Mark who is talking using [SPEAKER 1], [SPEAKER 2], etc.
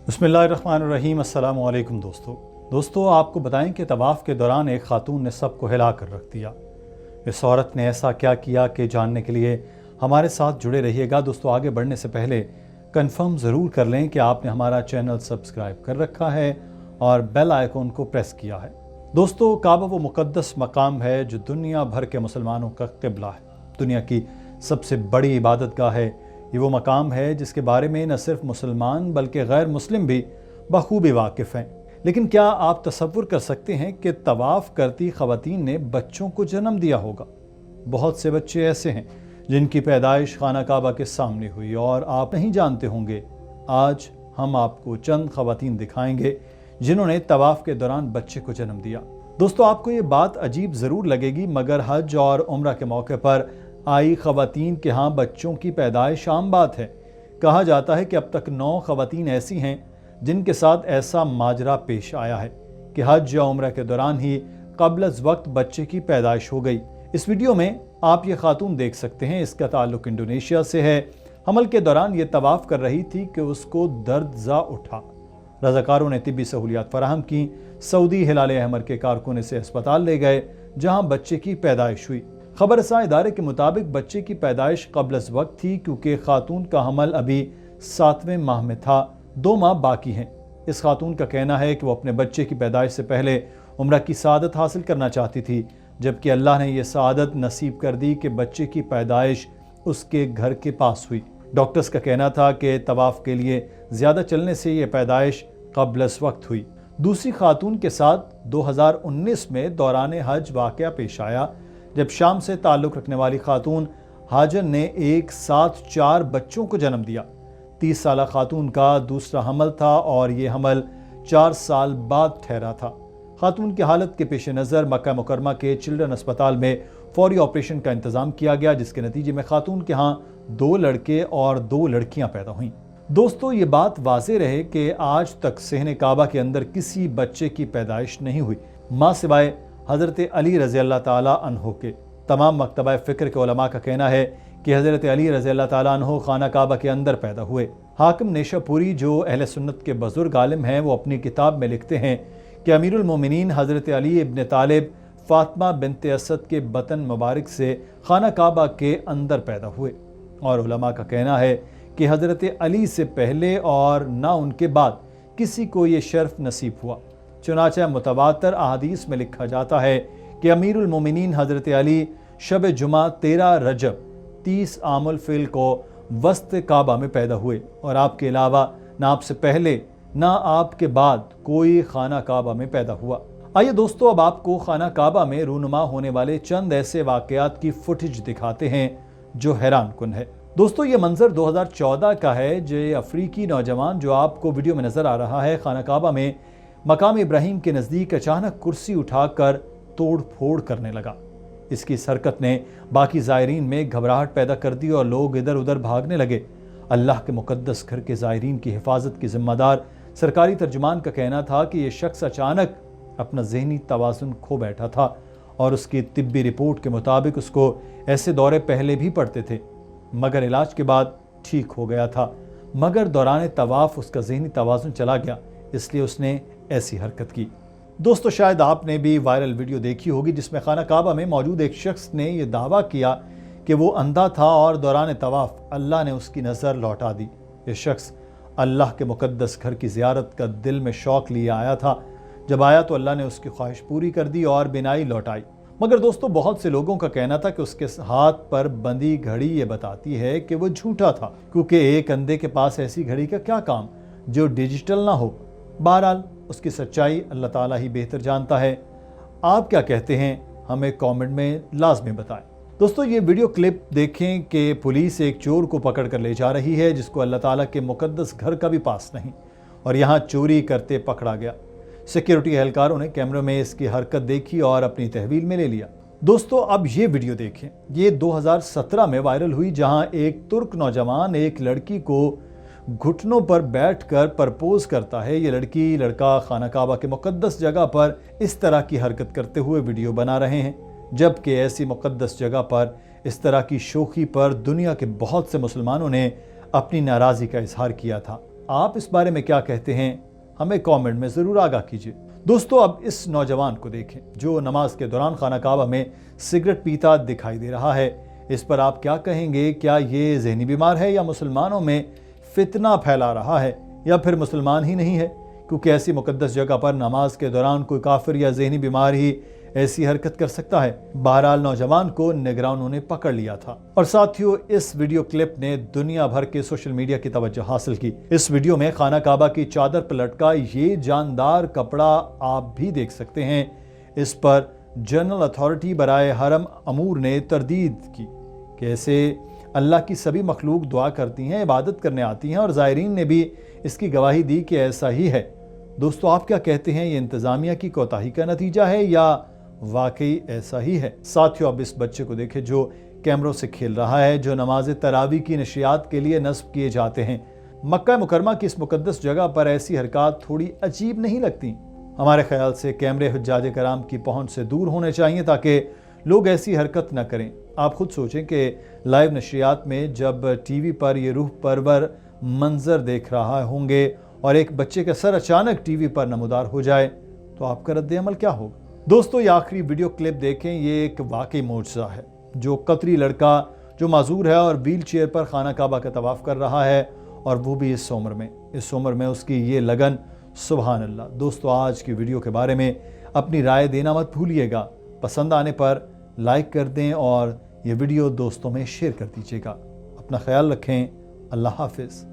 [SPEAKER 1] बिस्मिल्लाहिर्रहमानिर्रहीम। अस्सलाम वालेकुम दोस्तों आप को बताएं कि तवाफ़ के दौरान एक खातून ने सबको हिला कर रख दिया। इस औरत ने ऐसा क्या किया कि जानने के लिए हमारे साथ जुड़े रहिएगा। दोस्तों आगे बढ़ने से पहले कंफर्म ज़रूर कर लें कि आपने हमारा चैनल सब्सक्राइब कर रखा है और बेल आइकन को प्रेस किया है। दोस्तों काबा वो मुक़द्दस मकाम है जो दुनिया भर के मुसलमानों का क़िबला है, दुनिया की सबसे बड़ी इबादतगाह है। ये वो मकाम है जिसके बारे में न सिर्फ मुसलमान बल्कि गैर मुस्लिम भी बखूबी वाकिफ़ हैं। लेकिन क्या आप तसव्वुर कर सकते हैं कि तवाफ़ करती ख़वातीन ने बच्चों को जन्म दिया होगा? बहुत से बच्चे ऐसे हैं जिनकी पैदाइश खाना काबा के सामने हुई और आप नहीं जानते होंगे। आज हम आपको चंद ख़वातीन दिखाएंगे जिन्होंने तवाफ़ के दौरान बच्चे को जन्म दिया। दोस्तों आपको ये बात अजीब ज़रूर लगेगी, मगर हज और उम्रा के मौके पर आई ख़वातीन के यहाँ बच्चों की पैदाइश आम बात है। कहा जाता है कि अब तक 9 ख़वातीन ऐसी हैं जिनके साथ ऐसा माजरा पेश आया है कि हज या उम्रा के दौरान ही क़ब्ल वक्त बच्चे की पैदाइश हो गई। इस वीडियो में आप ये खातून देख सकते हैं, इसका ताल्लुक़ इंडोनेशिया से है। हमल के दौरान ये तवाफ़ कर रही थी कि उसको दर्द ज़ा उठा। रज़ाकारों ने तिब्बी सहूलियात फराहम की। सऊदी हिलाल अहमर के कारकुन इसे अस्पताल ले गए जहाँ बच्चे की पैदाइश हुई। खबरसां इदारे के मुताबिक बच्चे की पैदाइश क़ब्ल वक्त थी क्योंकि खातून का हमल अभी 7वें माह में था, 2 माह बाकी हैं। इस खातून का कहना है कि वो अपने बच्चे की पैदाइश से पहले उम्रा की सआदत हासिल करना चाहती थी, जबकि अल्लाह ने यह सआदत नसीब कर दी कि बच्चे की पैदाइश उसके घर के पास हुई। डॉक्टर्स का कहना था कि तवाफ़ के लिए ज़्यादा चलने से यह पैदाइश क़ब्ल वक्त हुई। दूसरी खातून के साथ 2019 में दौरान हज वाक़या पेश आया जब शाम से ताल्लुक़ रखने वाली खातून हाजर ने एक साथ 4 बच्चों को जन्म दिया। 30 साल खातून का दूसरा हमल था और ये हमल 4 साल बाद ठहरा था। खातून की हालत के पेश नज़र मक्का मुकरमा के चिल्ड्रन अस्पताल में फौरी ऑपरेशन का इंतज़ाम किया गया, जिसके नतीजे में खातून के यहाँ 2 लड़के और 2 लड़कियाँ पैदा हुईं। दोस्तों ये बात वाज़ेह रहे कि आज तक सहने काबा के अंदर किसी बच्चे की पैदाइश नहीं हुई, माँ सिवाय हज़रत अली रज़ी अल्लाह ताला अन्हो के। तमाम मकतबा फ़िक्र के उलमा का कहना है कि हज़रत अली रज़ी अल्लाह ताला अन्हो खाना काबा के अंदर पैदा हुए। हाकिम नेशापुरी जो अहले सुन्नत के बुज़ुर्ग आलिम हैं, वो अपनी किताब में लिखते हैं कि अमीरुल मोमिनीन हज़रत अली इब्न तालिब फ़ातिमा बिन्त असद के बतन मुबारक से खाना काबा के अंदर पैदा हुए। और उलमा का कहना है कि हज़रत अली से पहले और ना उनके बाद किसी को ये शर्फ नसीब हुआ। चुनांचे मुतवातर अहादीस में लिखा जाता है कि अमीरुल मोमिनीन हज़रत अली शब जुमा 13 रजब 30 आमुल फ़िल को वस्त काबा में पैदा हुए और आपके अलावा ना आपसे पहले ना आपके बाद कोई खाना काबा में पैदा हुआ। आइए दोस्तों अब आपको खाना काबा में रूनुमा होने वाले चंद ऐसे वाक़यात की फुटेज दिखाते हैं जो हैरान कुन है। दोस्तों ये मंजर 2014 का है। जो अफ्रीकी नौजवान जो आपको वीडियो में नज़र आ रहा है, खाना काबा में मकाम इब्राहिम के नज़दीक अचानक कुर्सी उठाकर तोड़ फोड़ करने लगा। इसकी इस हरकत ने बाकी ज़ायरीन में घबराहट पैदा कर दी और लोग इधर उधर भागने लगे। अल्लाह के मुक़द्दस घर के ज़ायरीन की हिफाजत की ज़िम्मेदार सरकारी तर्जुमान का कहना था कि यह शख्स अचानक अपना ज़हनी तवाज़ुन खो बैठा था और उसकी तिब्बी रिपोर्ट के मुताबिक उसको ऐसे दौरे पहले भी पड़ते थे, मगर इलाज के बाद ठीक हो गया था। मगर दौरान तवाफ़ उसका ज़हनी तवाज़ुन चला गया, इसलिए उसने ऐसी हरकत की। दोस्तों शायद आपने भी वायरल वीडियो देखी होगी जिसमें खाना काबा में मौजूद एक शख्स ने यह दावा किया कि वो अंधा था और दौरान तवाफ़ अल्लाह ने उसकी नज़र लौटा दी। ये शख्स अल्लाह के मुक़द्दस घर की ज़ियारत का दिल में शौक़ लिए आया था। जब आया तो अल्लाह ने उसकी ख्वाहिश पूरी कर दी और बिनाई लौटाई। मगर दोस्तों बहुत से लोगों का कहना था कि उसके हाथ पर बंधी घड़ी ये बताती है कि वो झूठा था, क्योंकि एक अंधे के पास ऐसी घड़ी का क्या काम जो डिजिटल ना हो। बहरहाल उसकी सच्चाई अल्लाह ताला ही बेहतर जानता है। आप क्या कहते हैं हमें कमेंट में लाजमी बताएं। दोस्तों ये वीडियो क्लिप देखें कि पुलिस एक चोर को पकड़ कर ले जा रही है जिसको अल्लाह ताला के मुक़द्दस घर का भी पास नहीं, और यहाँ चोरी करते पकड़ा गया। सिक्योरिटी एहलकारों ने कैमरे में इसकी हरकत देखी और अपनी तहवील में ले लिया। दोस्तों अब ये वीडियो देखें, ये 2017 में वायरल हुई जहां एक तुर्क नौजवान एक लड़की को घुटनों पर बैठकर प्रपोज करता है। ये लड़की लड़का खाना काबा के मुक़द्दस जगह पर इस तरह की हरकत करते हुए वीडियो बना रहे हैं, जबकि ऐसी मुक़द्दस जगह पर इस तरह की शोखी पर दुनिया के बहुत से मुसलमानों ने अपनी नाराज़गी का इजहार किया था। आप इस बारे में क्या कहते हैं, हमें कमेंट में ज़रूर आगाह कीजिए। दोस्तों, अब इस नौजवान को देखें जो नमाज के दौरान खाना काबा में सिगरेट पीता दिखाई दे रहा है। इस पर आप क्या कहेंगे? क्या ये ज़हनी बीमार है या मुसलमानों में फितना फैला रहा है, या फिर मुसलमान ही नहीं है? क्योंकि ऐसी मुकद्दस जगह पर नमाज के दौरान कोई काफिर या ज़हनी बीमार ही ऐसी हरकत कर सकता है। बहरहाल नौजवान को निगरानों ने पकड़ लिया था। और साथियों, इस वीडियो क्लिप ने दुनिया भर के सोशल मीडिया की तवज्जो हासिल की। इस वीडियो में खाना काबा की चादर पर लटका ये जानदार कपड़ा आप भी देख सकते हैं। इस पर जनरल अथॉरिटी बराए हरम अमूर ने तरदीद की कि ऐसे अल्लाह की सभी मखलूक दुआ करती हैं, इबादत करने आती हैं, और ज़ायरीन ने भी इसकी गवाही दी कि ऐसा ही है। दोस्तों, आप क्या कहते हैं? ये इंतज़ामिया की कोताही का नतीजा है या वाकई ऐसा ही है? साथियों, अब इस बच्चे को देखें जो कैमरों से खेल रहा है, जो नमाज तरावी की नशियात के लिए नस्ब किए जाते हैं। मक्का मुकरमा की इस मुकद्दस जगह पर ऐसी हरकत थोड़ी अजीब नहीं लगती? हमारे ख्याल से कैमरे हुज्जाज कराम की पहुंच से दूर होने चाहिए ताकि लोग ऐसी हरकत न करें। आप खुद सोचें कि लाइव नशियात में जब टीवी पर ये रूह परवर मंजर देख रहा होंगे और एक बच्चे का सर अचानक टीवी पर नमूदार हो जाए तो आपका रद्द-ए-अमल क्या होगा? दोस्तों, ये आखिरी वीडियो क्लिप देखें। ये एक वाकई मौजज़ा है। जो कतरी लड़का जो माजूर है और व्हील चेयर पर खाना काबा का तवाफ कर रहा है, और वो भी इस उम्र में उसकी ये लगन, सुभान अल्लाह। दोस्तों, आज की वीडियो के बारे में अपनी राय देना मत भूलिएगा। पसंद आने पर लाइक कर दें और ये वीडियो दोस्तों में शेयर कर दीजिएगा। अपना ख्याल रखें। अल्लाह हाफिज़।